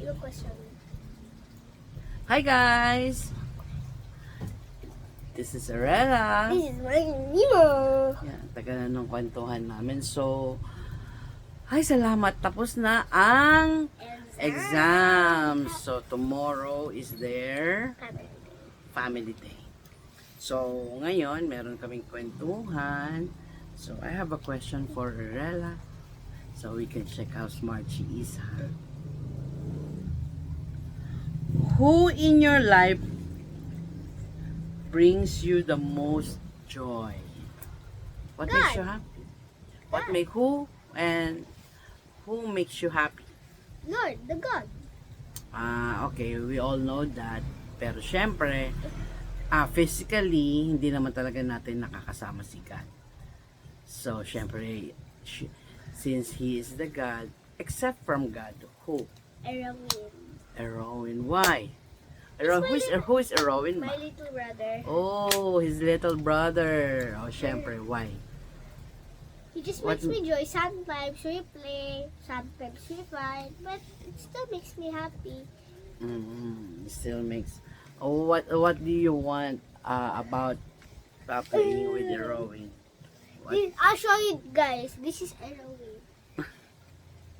Yung question. Hi guys! This is Arella. This is my Nemo. Yan, tagal na ng kwentuhan namin. So, ay salamat. Tapos na ang exam. So, tomorrow is their family day. So, ngayon, meron kaming kwentuhan. So, I have a question for Arella. So, we can check how smart she is, ha? Who in your life brings you the most joy? What makes God. you happy? What make who and who makes you happy? Lord, the God. Okay, we all know that. Pero syempre, physically, hindi naman talaga natin nakakasama si God. So, syempre, since He is the God, except from God, who? Erwin. Erwin. Why? Who is Erwin? My little brother. Oh, his little brother. Oh, syempre, why? He just What- makes me joy. Sometimes we play, sometimes we fight, but it still makes me happy. Still makes. Oh, what do you want about playing with Erwin? What? I'll show you guys. This is Erwin.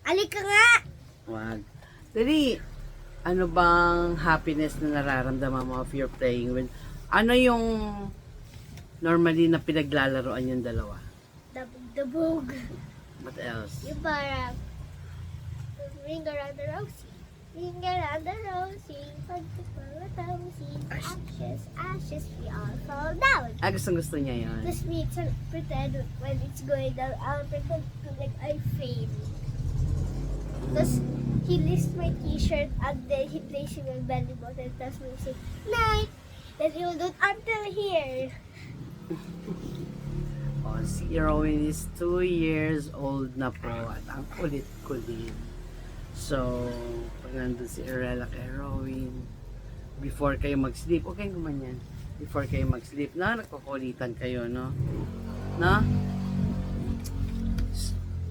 Alika nga! Wag. Dali, ano bang happiness na nararamdaman mo if you're playing with? Ano yung normally na pinaglalaroan yung dalawa? The boog. What else? Yung parang ring around the rosy. Ring around the rosy. Pagkakalatamsi. Ashes, ashes, we all fall down. Gusto niya yun. Tapos me pretend when it's going down, I'll pretend like I faint. Tapos he lifts my t-shirt and then he plays with my belly button. Tapos we say, night! Then he will do it until here. Oh, si Erwin is 2 years old na po at ang kulit-kulit. So, pag nandun si Arella kay Erwin, before kayo mag-sleep, okay gumanyan. Before kayo mag-sleep, nagkukulitan kayo, no? No?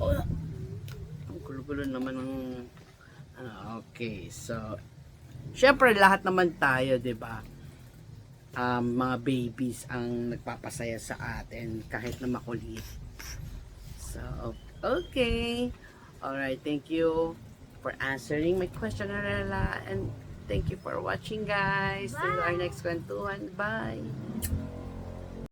Oh, ang gulo-gulo naman ng okay, so syempre lahat naman tayo, 'di ba? Mga babies ang nagpapasaya sa atin kahit na makulit. So, okay. Alright, thank you for answering my question, Arella, and thank you for watching, guys. Till our next kwentuhan. Bye!